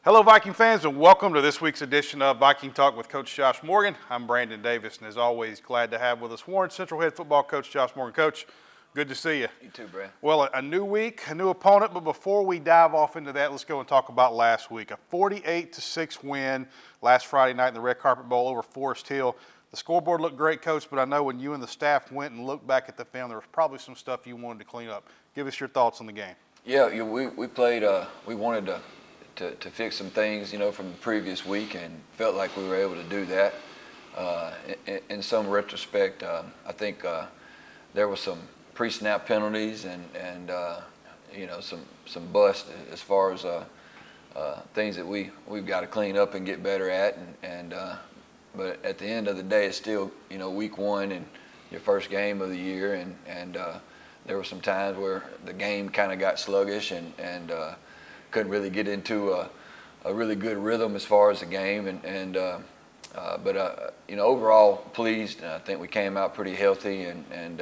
Hello, Viking fans, and welcome to this week's edition of Viking Talk with Coach Josh Morgan. I'm Brandon Davis, and as always, glad to have with us Warren Central head football coach Josh Morgan. Coach, good to see you. You too, Brad. Well, a new week, a new opponent, but before we dive off into that, let's go and talk about last week. A 48-6 win last Friday night in the Red Carpet Bowl over Forest Hill. The scoreboard looked great, Coach, but I know when you and the staff went and looked back at the film, there was probably some stuff you wanted to clean up. Give us your thoughts on the game. Yeah, we played. We wanted to fix some things, from the previous week, and felt like we were able to do that. In some retrospect, I think there were some pre-snap penalties and some bust as far as things that we've got to clean up and get better at. But at the end of the day, it's still week one and your first game of the year, and there were some times where the game kind of got sluggish and couldn't really get into a really good rhythm as far as the game. But overall pleased. I think we came out pretty healthy, and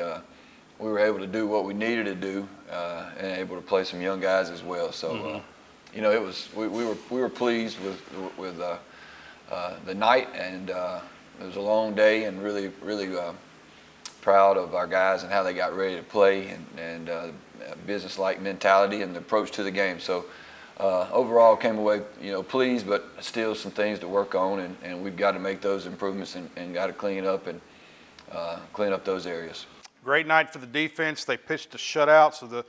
we were able to do what we needed to do, and able to play some young guys as well. So it was we were pleased with the night, and it was a long day, and really proud of our guys and how they got ready to play, and business-like mentality and the approach to the game. So overall came away pleased, but still some things to work on, and we've got to make those improvements and got to clean up those areas. Great night for the defense. They pitched a shutout, so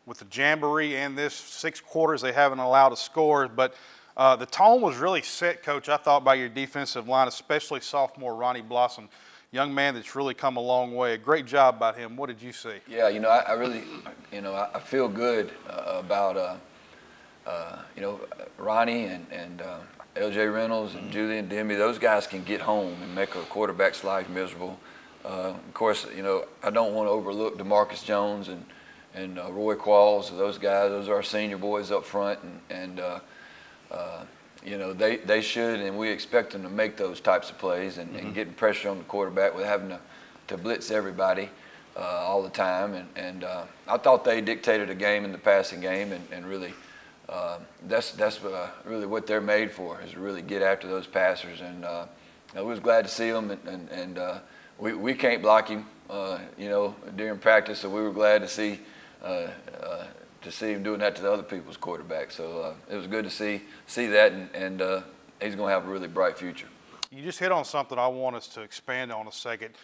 with the jamboree and this 6 quarters they haven't allowed a score, but the tone was really set, Coach, I thought, by your defensive line, especially sophomore Ronnie Blossom. Young man that's really come a long way. A great job by him. What did you see? Yeah, I really, I feel good about, Ronnie and L.J. Reynolds and Julian Demby. Those guys can get home and make a quarterback's life miserable. Of course, I don't want to overlook DeMarcus Jones and Roy Qualls. Those guys, those are our senior boys up front, and they should, and we expect them to make those types of plays and getting pressure on the quarterback with having to blitz everybody all the time. And I thought they dictated a game in the passing game, and really that's really what they're made for, is really get after those passers. And I was glad to see them, and we can't block him, during practice, so we were glad to see him doing that to the other people's quarterbacks. So it was good to see that, and he's going to have a really bright future. You just hit on something I want us to expand on a second.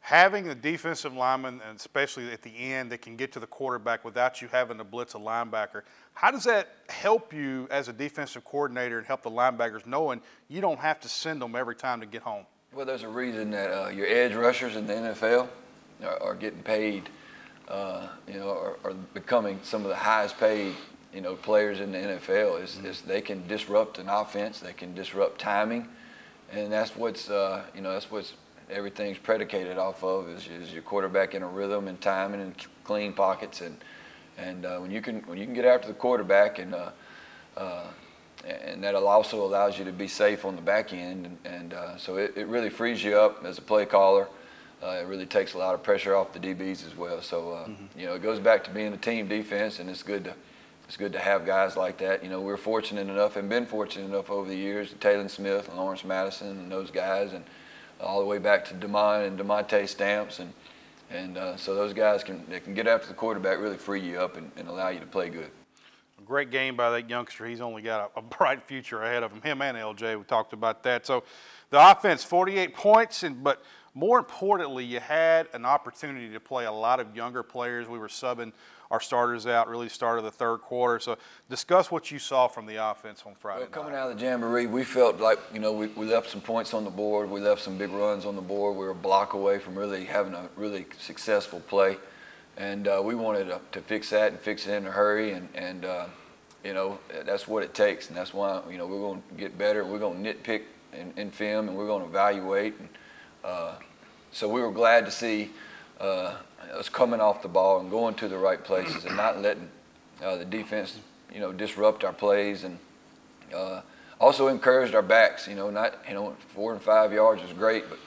Having the defensive lineman, and especially at the end, that can get to the quarterback without you having to blitz a linebacker, how does that help you as a defensive coordinator and help the linebackers knowing you don't have to send them every time to get home? Well, there's a reason that your edge rushers in the NFL are getting paid, are becoming some of the highest paid, players in the NFL. Is they can disrupt an offense, they can disrupt timing, and that's what's everything's predicated off of, is your quarterback in a rhythm and timing and clean pockets, and when you can get after the quarterback, and that also allows you to be safe on the back end, and so it really frees you up as a play caller. It really takes a lot of pressure off the DBs as well. So it goes back to being a team defense, and it's good to have guys like that. We're fortunate enough and been fortunate enough over the years, Taylor Smith and Lawrence Madison and those guys, and all the way back to DeMond and DeMonte Stamps, and so those guys can get after the quarterback, really free you up and allow you to play good. A great game by that youngster. He's only got a bright future ahead of him and LJ. We talked about that. So the offense, 48 points, but more importantly, you had an opportunity to play a lot of younger players. We were subbing our starters out, really started the third quarter. So discuss what you saw from the offense on Friday night. Coming out of the jamboree, we felt like, we left some points on the board. We left some big runs on the board. We were a block away from really having a really successful play. And we wanted to fix that and fix it in a hurry. And that's what it takes. And that's why, we're going to get better. We're going to nitpick in film, and we're going to evaluate. So we were glad to see us coming off the ball and going to the right places, and not letting the defense, disrupt our plays, and also encouraged our backs. Not 4 and 5 yards is great, but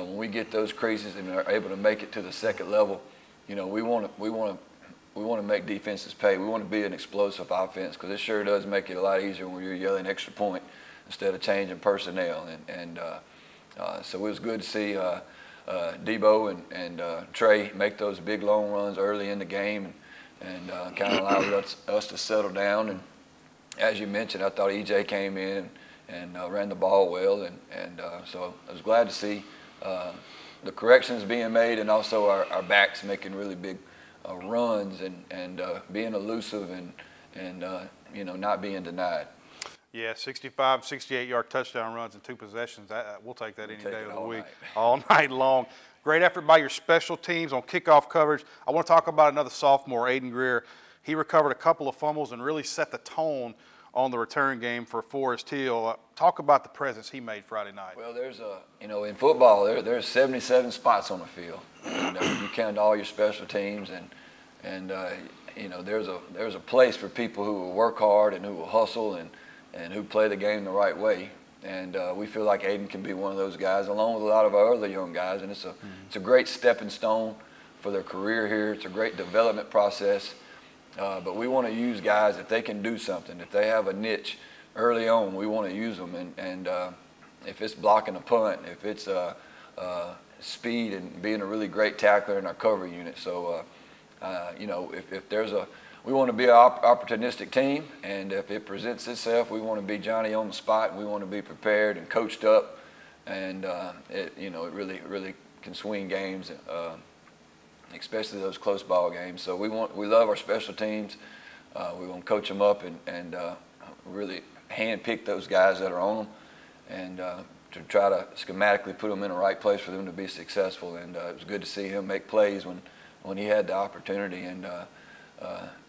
when we get those creases and are able to make it to the second level, we want to we want to make defenses pay. We want to be an explosive offense because it sure does make it a lot easier when you're yelling extra point instead of changing personnel. So it was good to see Debo and Trey make those big long runs early in the game and kind of allowed us to settle down. And as you mentioned, I thought EJ came in and ran the ball well. So I was glad to see the corrections being made and also our backs making really big runs and being elusive and not being denied. Yeah, 65, 68-yard touchdown runs in 2 possessions. We'll take that any day of the week, all night long. Great effort by your special teams on kickoff coverage. I want to talk about another sophomore, Aidan Greer. He recovered a couple of fumbles and really set the tone on the return game for Forest Hill. Talk about the presence he made Friday night. Well, there's in football, there's 77 spots on the field. And, you count all your special teams, and there's a place for people who will work hard and who will hustle and who play the game the right way. And we feel like Aidan can be one of those guys, along with a lot of our other young guys. And it's a great stepping stone for their career here. It's a great development process. But we want to use guys if they can do something. If they have a niche early on, we want to use them. And if it's blocking a punt, if it's speed and being a really great tackler in our cover unit. So, if there's we want to be an opportunistic team, and if it presents itself, we want to be Johnny on the spot, and we want to be prepared and coached up, and it really can swing games, especially those close ball games. So we love our special teams. We want to coach them up and really hand-pick those guys that are on them, and to try to schematically put them in the right place for them to be successful. And it was good to see him make plays when he had the opportunity. And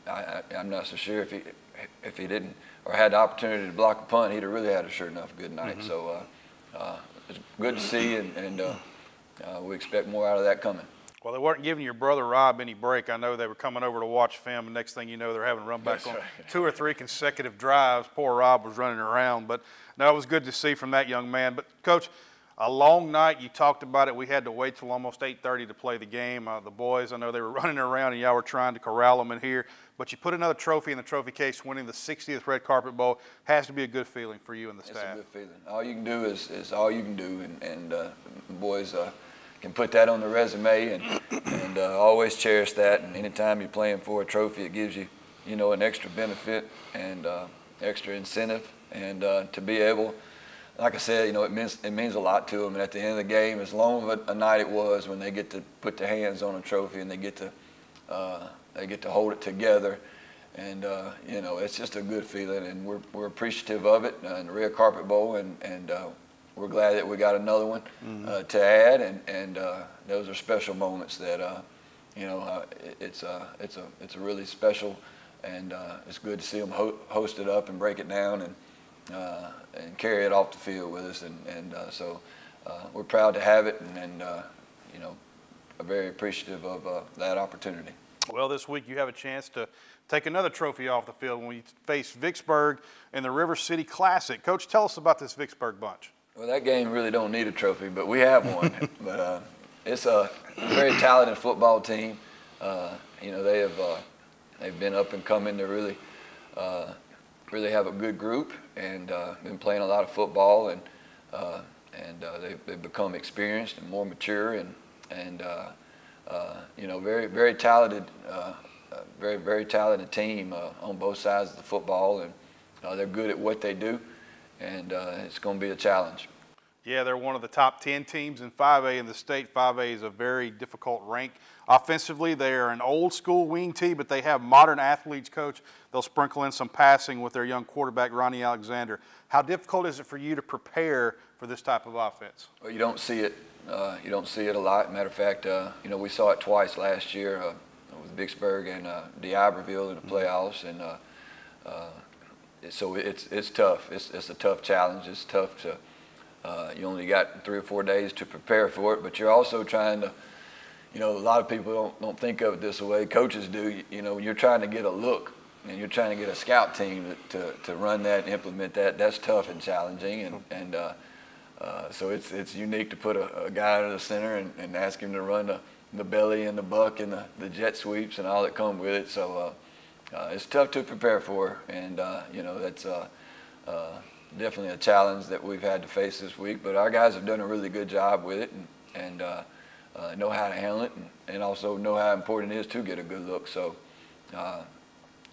I'm not so sure if he didn't or had the opportunity to block a punt, he'd have really had a sure enough good night. Mm-hmm. So it's good to see, and we expect more out of that coming. Well, they weren't giving your brother Rob any break. I know they were coming over to watch film, and next thing you know, they're having to run back on 2 or 3 consecutive drives. Poor Rob was running around. But no, it was good to see from that young man. But, Coach, a long night. You talked about it. We had to wait till almost 8:30 to play the game. The boys, I know they were running around, and y'all were trying to corral them in here. But you put another trophy in the trophy case, winning the 60th Red Carpet Bowl. Has to be a good feeling for you and the staff. It's a good feeling. All you can do is all you can do, and the boys can put that on the resume and always cherish that. And anytime you're playing for a trophy, it gives you, an extra benefit and extra incentive. And to be able, like I said, it means a lot to them. And at the end of the game, as long of a night it was when they get to put their hands on a trophy and they get to hold it together, and it's just a good feeling. And we're appreciative of it in the Red Carpet Bowl, and we're glad that we got another one to add. And those are special moments that it's a really special, and it's good to see them host it up and break it down and carry it off the field with us, so we're proud to have it, and very appreciative of that opportunity. Well, this week you have a chance to take another trophy off the field when you face Vicksburg in the River City Classic. Coach, tell us about this Vicksburg bunch. Well, that game really don't need a trophy, but we have one. But it's a very talented football team. They've been up and coming to really have a good group, and been playing a lot of football, and they've become experienced and more mature, and very, very talented, very, very talented team on both sides of the football, and they're good at what they do, and it's going to be a challenge. Yeah, they're one of the top 10 teams in 5A in the state. 5A is a very difficult rank. Offensively, they are an old-school wing team, but they have modern athletes, Coach. They'll sprinkle in some passing with their young quarterback, Ronnie Alexander. How difficult is it for you to prepare for this type of offense? Well, you don't see it. You don't see it a lot. Matter of fact, we saw it twice last year with Vicksburg and D'Iberville in the playoffs, and so it's tough. It's a tough challenge. It's tough to. You only got 3 or 4 days to prepare for it, but you're also trying to. A lot of people don't think of it this way. Coaches do. You're trying to get a look, and you're trying to get a scout team to run that and implement that. That's tough and challenging, so it's unique to put a guy under the center and ask him to run the belly and the buck and the jet sweeps and all that come with it. So it's tough to prepare for, and that's definitely a challenge that we've had to face this week. But our guys have done a really good job with it, and know how to handle it, and also know how important it is to get a good look. So,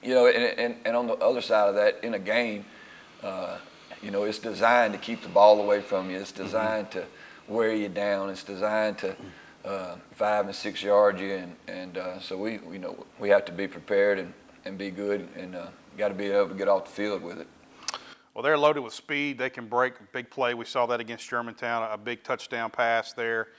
and on the other side of that, in a game, it's designed to keep the ball away from you. It's designed to wear you down. It's designed to 5 and 6 yard you, and so we have to be prepared and be good, and got to be able to get off the field with it. Well, they're loaded with speed. They can break a big play. We saw that against Germantown, a big touchdown pass there,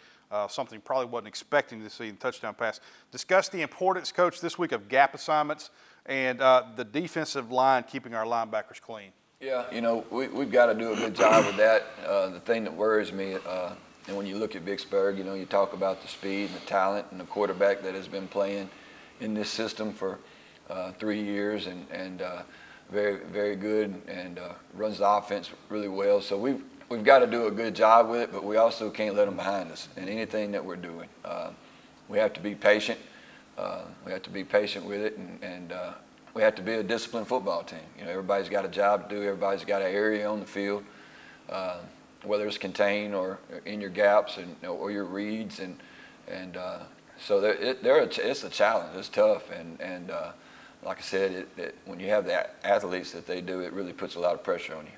something probably wasn't expecting to see in touchdown pass. Discuss the importance, Coach, this week of gap assignments and the defensive line keeping our linebackers clean. Yeah, we've got to do a good job with that. The thing that worries me, and when you look at Vicksburg, you talk about the speed and the talent and the quarterback that has been playing in this system for 3 years and very, very good and runs the offense really well. So we've got to do a good job with it, but we also can't let them behind us in anything that we're doing. We have to be patient. We have to be patient with it, and we have to be a disciplined football team. Everybody's got a job to do. Everybody's got an area on the field, whether it's contained or in your gaps or your reads, and so it's a challenge. It's tough, and like I said, when you have the athletes that they do, it really puts a lot of pressure on you.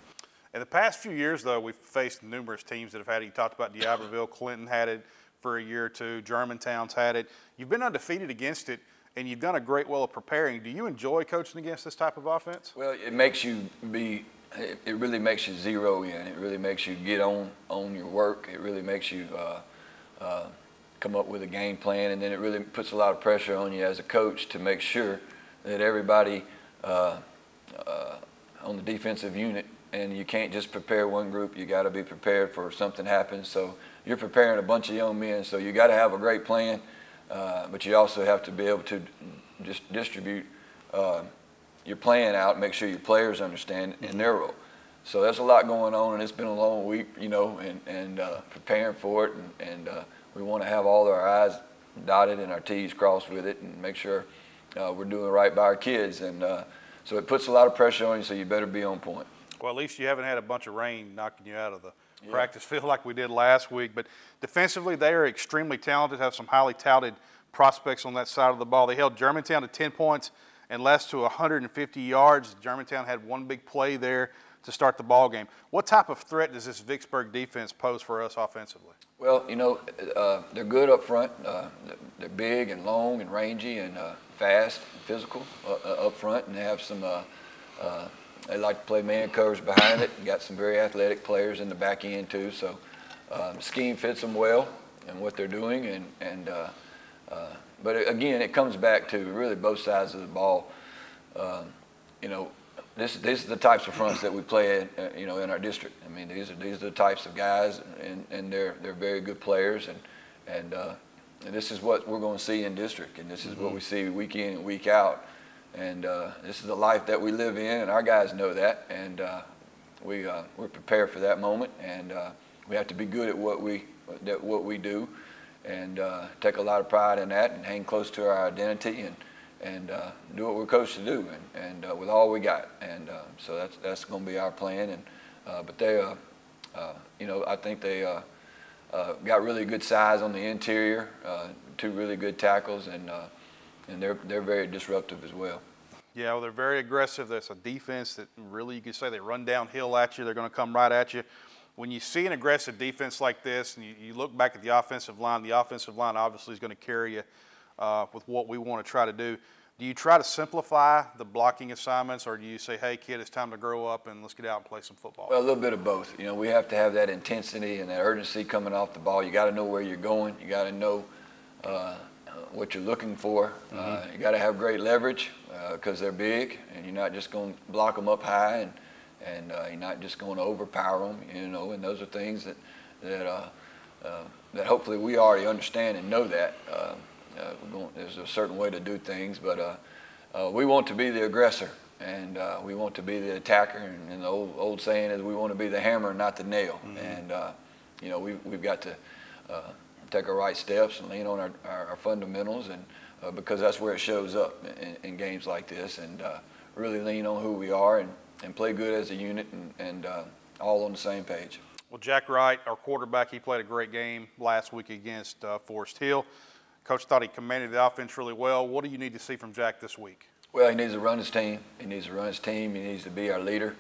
In the past few years, though, we've faced numerous teams that have had it. You talked about D'Iberville. Clinton had it for a year or two. Germantown's had it. You've been undefeated against it, and you've done a great well of preparing. Do you enjoy coaching against this type of offense? Well, it makes you it really makes you zero in. It really makes you get on your work. It really makes you come up with a game plan, and then it really puts a lot of pressure on you as a coach to make sure that everybody on the defensive unit, and you can't just prepare one group. You got to be prepared for something happens. So you're preparing a bunch of young men, so you got to have a great plan, but you also have to be able to just distribute your plan out, make sure your players understand in their role. So there's a lot going on, and it's been a long week, and preparing for it, and we want to have all our I's dotted and our T's crossed with it, and make sure we're doing right by our kids, and so it puts a lot of pressure on you, so you better be on point. Well, at least you haven't had a bunch of rain knocking you out of the practice field like we did last week. But defensively, they are extremely talented, have some highly touted prospects on that side of the ball. They held Germantown to 10 points and less to 150 yards. Germantown had one big play there to start the ball game. What type of threat does this Vicksburg defense pose for us offensively? Well, they're good up front. They're big and long and rangy and fast and physical up front, and they have some they like to play man covers behind it. You got some very athletic players in the back end too, so the scheme fits them well and what they're doing, but again, it comes back to really both sides of the ball. These are the types of fronts that we play in our district. I mean, these are the types of guys, and they're very good players, and this is what we're going to see in district, and this is what we see week in and week out, and this is the life that we live in, and our guys know that, and we're prepared for that moment, and we have to be good at what we do, and take a lot of pride in that, and hang close to our identity, and do what we're coached to do, and with all we got, and so that's going to be our plan, and but they, I think they got really good size on the interior, 2 really good tackles, and they're very disruptive as well. Yeah, well, they're very aggressive. That's a defense that really, you could say, they run downhill at you. They're going to come right at you. When you see an aggressive defense like this, and you look back at the offensive line obviously is going to carry you with what we want to try to do. Do you try to simplify the blocking assignments, or do you say, hey, kid, it's time to grow up and let's get out and play some football? Well, a little bit of both. We have to have that intensity and that urgency coming off the ball. You got to know where you're going. You got to know what you're looking for. You got to have great leverage because they're big, and you're not just going to block them up high, and you're not just going to overpower them, and those are things that hopefully we already understand and know that. There's a certain way to do things, but we want to be the aggressor, and we want to be the attacker, and the old saying is we want to be the hammer, not the nail. And we've got to take our right steps and lean on our fundamentals, and because that's where it shows up in games like this, and really lean on who we are and play good as a unit and all on the same page. Well, Jack Wright, our quarterback, he played a great game last week against Forest Hill. Coach thought he commanded the offense really well. What do you need to see from Jack this week? Well, he needs to run his team. He needs to be our leader.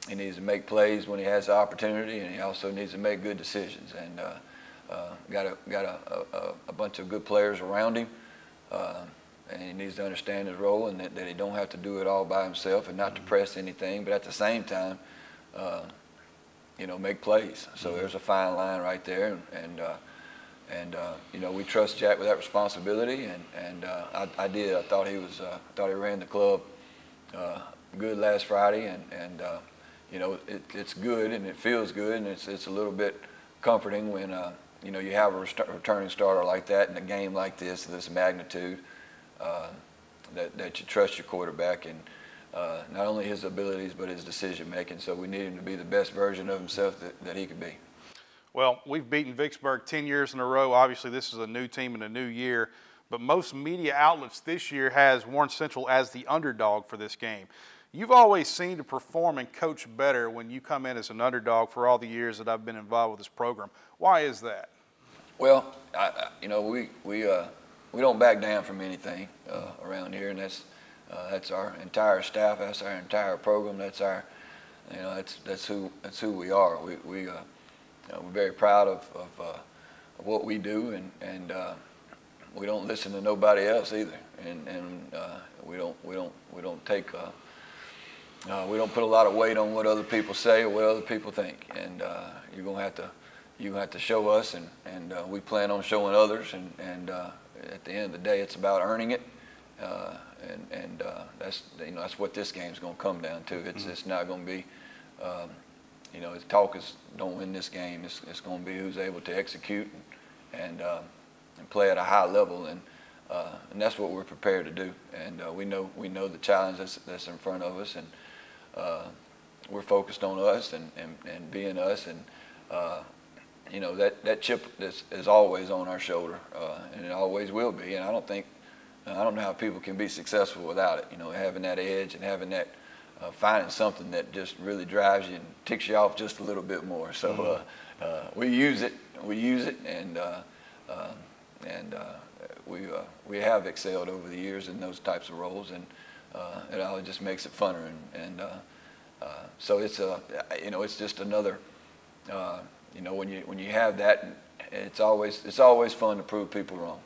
He needs to make plays when he has the opportunity, and he also needs to make good decisions. And got a bunch of good players around him, and he needs to understand his role, and that he don't have to do it all by himself, and not to press anything, but at the same time, make plays. So there's a fine line right there, and we trust Jack with that responsibility, and I did. I thought he ran the club good last Friday, and it's good and it feels good, and it's a little bit comforting when you have a returning starter like that in a game like this magnitude, that you trust your quarterback and not only his abilities but his decision making. So we need him to be the best version of himself that he could be. Well, we've beaten Vicksburg 10 years in a row. Obviously, this is a new team and a new year, but most media outlets this year has Warren Central as the underdog for this game. You've always seemed to perform and coach better when you come in as an underdog for all the years that I've been involved with this program. Why is that? Well, we don't back down from anything around here, and that's our entire staff, that's our entire program, that's our, that's who we are. We're very proud of what we do, and we don't listen to nobody else either, and we don't take. We don't put a lot of weight on what other people say or what other people think, and you're gonna have to show us, and we plan on showing others, and at the end of the day, it's about earning it, and that's what this game's gonna come down to. It's not gonna be, talk is don't win this game. It's gonna be who's able to execute and play at a high level, and that's what we're prepared to do. And we know the challenge that's in front of us, and we're focused on us and being us, and that chip is always on our shoulder, and it always will be. And I don't know how people can be successful without it. Having that edge and having that finding something that just really drives you and ticks you off just a little bit more. So we use it, and we have excelled over the years in those types of roles, and it all just makes it funner, and so it's just another, when you have that, it's always fun to prove people wrong.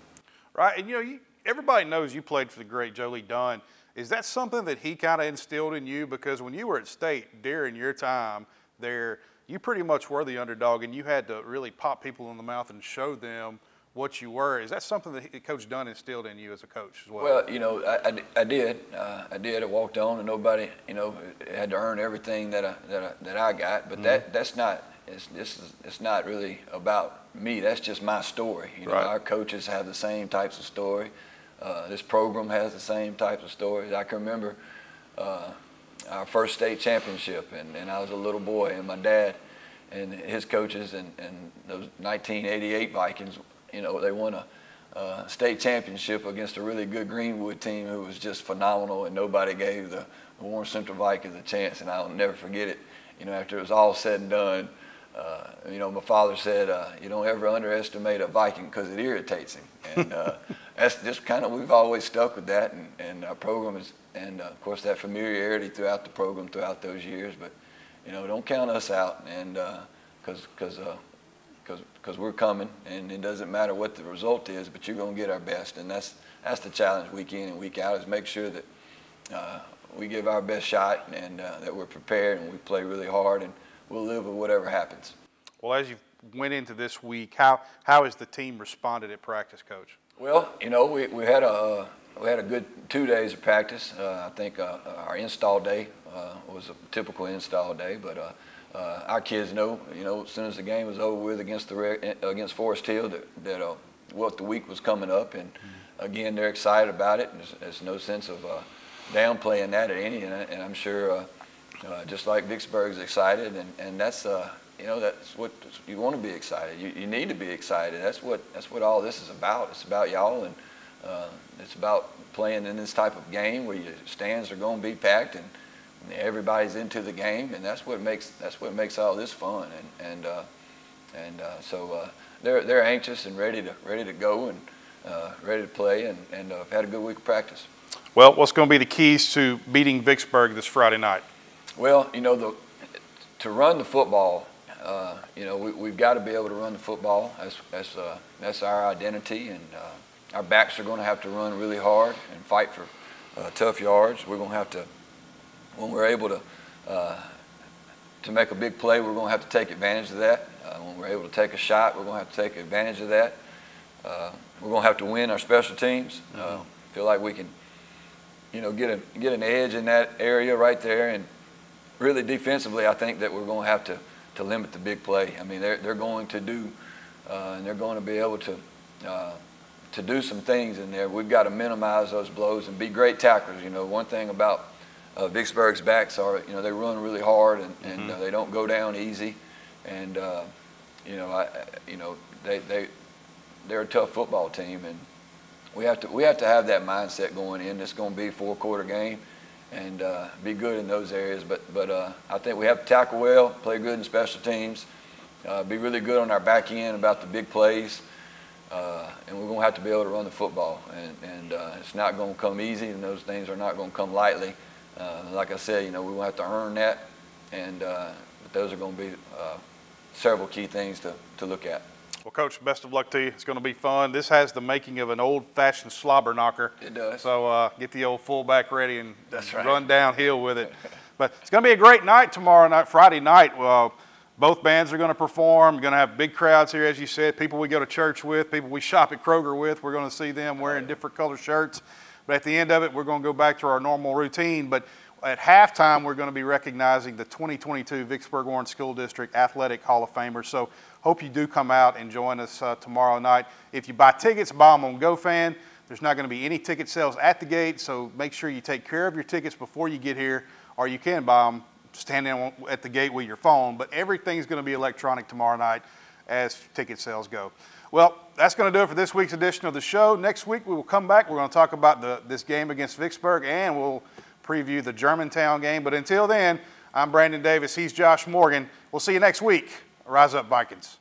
Right, and everybody knows you played for the great Joe Lee Dunn. Is that something that he kind of instilled in you? Because when you were at State during your time there, you pretty much were the underdog, and you had to really pop people in the mouth and show them what you were. Is that something that Coach Dunn instilled in you as a coach as well? Well, I did. I walked on, and nobody, had to earn everything that I got. But that's not. It's not really about me. That's just my story. Right. Our coaches have the same types of story. This program has the same types of stories. I can remember our first state championship, and I was a little boy, and my dad and his coaches and those 1988 Vikings, they won a state championship against a really good Greenwood team who was just phenomenal, and nobody gave the Warren Central Vikings a chance, and I'll never forget it. After it was all said and done, my father said, you don't ever underestimate a Viking because it irritates him. And that's just kind of, we've always stuck with that, and our program is, and of course that familiarity throughout the program throughout those years. But, don't count us out, and because we're coming, and it doesn't matter what the result is, but you're going to get our best. And that's the challenge week in and week out, is make sure that we give our best shot, and that we're prepared and we play really hard, and we'll live with whatever happens. Well, as you went into this week, how has the team responded at practice, Coach? Well, we had a good 2 days of practice. I think our install day was a typical install day, but our kids know, as soon as the game was over with against Forest Hill, that what the week was coming up, and again, they're excited about it. And there's no sense of downplaying that at any, and I'm sure just like Vicksburg's excited, and that's you know, that's what you want to be excited. You need to be excited. That's what all this is about. It's about y'all, and it's about playing in this type of game where your stands are going to be packed and everybody's into the game, and that's what makes all this fun. So they're anxious and ready to go and ready to play, and have had a good week of practice. Well, what's going to be the keys to beating Vicksburg this Friday night? Well, you know, to run the football, you know, we've got to be able to run the football. That's our identity, and our backs are going to have to run really hard and fight for tough yards. We're going to have to, when we're able to make a big play, we're going to have to take advantage of that. When we're able to take a shot, we're going to have to take advantage of that. We're going to have to win our special teams. Feel like we can, you know, get an edge in that area right there. And really defensively, I think that we're going to have to limit the big play. I mean, they're going to do, and they're going to be able to do some things in there. We've got to minimize those blows and be great tacklers. You know, one thing about Vicksburg's backs are, you know, they run really hard, and they don't go down easy. And you know, they're a tough football team, and we have to have that mindset going in. It's going to be a 4-quarter game, and be good in those areas. But I think we have to tackle well, play good in special teams, be really good on our back end about the big plays, and we're going to have to be able to run the football. And it's not going to come easy, and those things are not going to come lightly. Like I said, you know, we're going to have to earn that, and but those are going to be several key things to look at. Well, Coach, best of luck to you. It's going to be fun. This has the making of an old-fashioned slobber knocker. It does. So get the old fullback ready and That's right. run downhill with it. But it's going to be a great night tomorrow night, Friday night. Both bands are going to perform. We're going to have big crowds here, as you said, people we go to church with, people we shop at Kroger with. We're going to see them wearing different color shirts. But at the end of it, we're going to go back to our normal routine. But at halftime, we're going to be recognizing the 2022 Vicksburg Orange School District Athletic Hall of Famers. So hope you do come out and join us tomorrow night. If you buy tickets, buy them on GoFan. There's not going to be any ticket sales at the gate, so make sure you take care of your tickets before you get here, or you can buy them standing at the gate with your phone. But everything's going to be electronic tomorrow night as ticket sales go. Well, that's going to do it for this week's edition of the show. Next week, we will come back. We're going to talk about this game against Vicksburg, and we'll preview the Germantown game. But until then, I'm Brandon Davis. He's Josh Morgan. We'll see you next week. Rise up, Vikings.